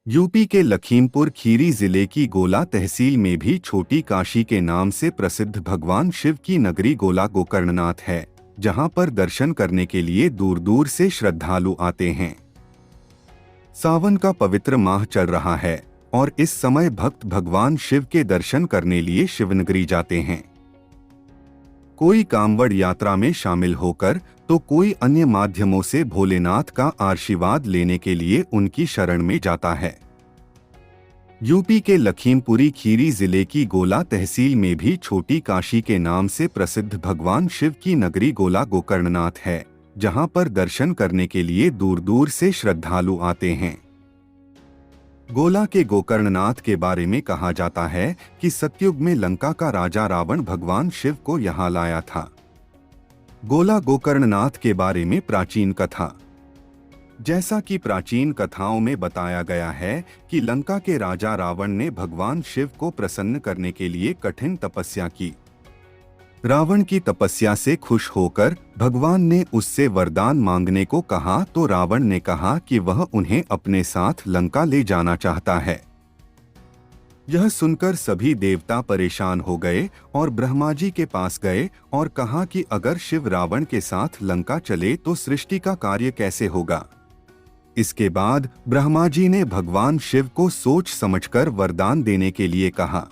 UP के लखीमपुर खीरी जिले की गोला तहसील में भी छोटी काशी के नाम से प्रसिद्ध भगवान शिव की नगरी गोला गोकर्णनाथ है, जहां पर दर्शन करने के लिए दूर दूर से श्रद्धालु आते हैं। सावन का पवित्र माह चल रहा है और इस समय भक्त भगवान शिव के दर्शन करने लिए शिवनगरी जाते हैं। कोई कांवड़ यात्रा में शामिल होकर तो कोई अन्य माध्यमों से भोलेनाथ का आशीर्वाद लेने के लिए उनकी शरण में जाता है। यूपी के लखीमपुरी खीरी जिले की गोला तहसील में भी छोटी काशी के नाम से प्रसिद्ध भगवान शिव की नगरी गोला गोकर्णनाथ है, जहां पर दर्शन करने के लिए दूर दूर से श्रद्धालु आते हैं। गोला के गोकर्णनाथ के बारे में कहा जाता है कि सतयुग में लंका का राजा रावण भगवान शिव को यहाँ लाया था। गोला गोकर्णनाथ के बारे में प्राचीन कथा। जैसा कि प्राचीन कथाओं में बताया गया है कि लंका के राजा रावण ने भगवान शिव को प्रसन्न करने के लिए कठिन तपस्या की। रावण की तपस्या से खुश होकर भगवान ने उससे वरदान मांगने को कहा, तो रावण ने कहा कि वह उन्हें अपने साथ लंका ले जाना चाहता है। यह सुनकर सभी देवता परेशान हो गए और ब्रह्मा जी के पास गए और कहा कि अगर शिव रावण के साथ लंका चले तो सृष्टि का कार्य कैसे होगा। इसके बाद ब्रह्मा जी ने भगवान शिव को सोच समझकर वरदान देने के लिए कहा।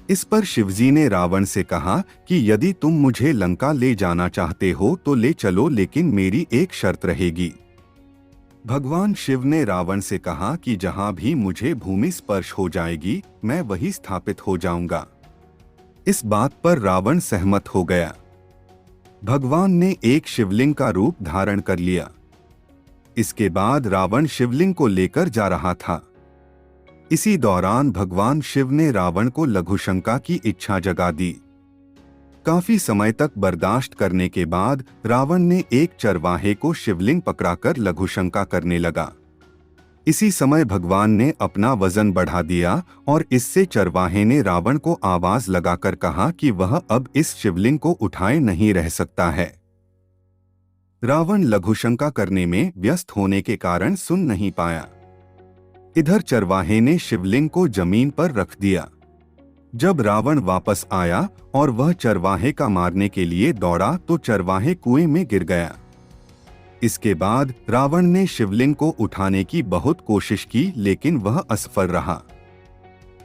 इस पर शिवजी ने रावण से कहा कि यदि तुम मुझे लंका ले जाना चाहते हो तो ले चलो, लेकिन मेरी एक शर्त रहेगी। भगवान शिव ने रावण से कहा कि जहां भी मुझे भूमि स्पर्श हो जाएगी मैं वही स्थापित हो जाऊंगा। इस बात पर रावण सहमत हो गया। भगवान ने एक शिवलिंग का रूप धारण कर लिया। इसके बाद रावण शिवलिंग को लेकर जा रहा था। इसी दौरान भगवान शिव ने रावण को लघुशंका की इच्छा जगा दी। काफी समय तक बर्दाश्त करने के बाद रावण ने एक चरवाहे को शिवलिंग पकड़ाकर लघुशंका करने लगा। इसी समय भगवान ने अपना वजन बढ़ा दिया और इससे चरवाहे ने रावण को आवाज लगाकर कहा कि वह अब इस शिवलिंग को उठाए नहीं रह सकता है। रावण लघुशंका करने में व्यस्त होने के कारण सुन नहीं पाया। इधर चरवाहे ने शिवलिंग को जमीन पर रख दिया। जब रावण वापस आया और वह चरवाहे का मारने के लिए दौड़ा तो चरवाहे कुएं में गिर गया। इसके बाद रावण ने शिवलिंग को उठाने की बहुत कोशिश की, लेकिन वह असफल रहा।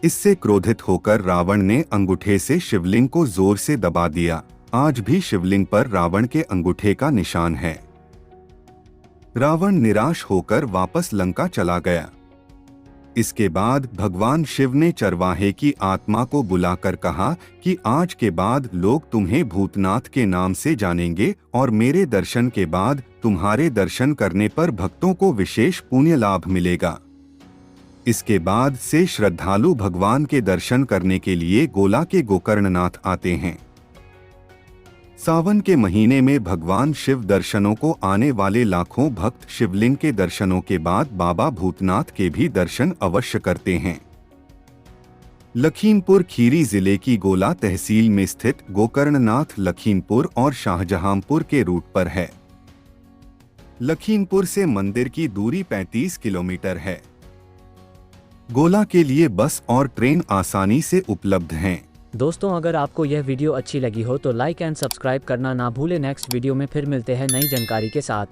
इससे क्रोधित होकर रावण ने अंगूठे से शिवलिंग को जोर से दबा दिया। आज भी शिवलिंग पर रावण के अंगूठे का निशान है। रावण निराश होकर वापस लंका चला गया। इसके बाद भगवान शिव ने चरवाहे की आत्मा को बुलाकर कहा कि आज के बाद लोग तुम्हें भूतनाथ के नाम से जानेंगे और मेरे दर्शन के बाद तुम्हारे दर्शन करने पर भक्तों को विशेष पुण्य लाभ मिलेगा। इसके बाद से श्रद्धालु भगवान के दर्शन करने के लिए गोला के गोकर्णनाथ आते हैं। सावन के महीने में भगवान शिव दर्शनों को आने वाले लाखों भक्त शिवलिंग के दर्शनों के बाद बाबा भूतनाथ के भी दर्शन अवश्य करते हैं। लखीमपुर खीरी जिले की गोला तहसील में स्थित गोकर्णनाथ लखीमपुर और शाहजहांपुर के रूट पर है। लखीमपुर से मंदिर की दूरी 35 किलोमीटर है। गोला के लिए बस और ट्रेन आसानी से उपलब्ध हैं। दोस्तों, अगर आपको यह वीडियो अच्छी लगी हो तो लाइक एंड सब्सक्राइब करना ना भूलें। नेक्स्ट वीडियो में फिर मिलते हैं नई जानकारी के साथ।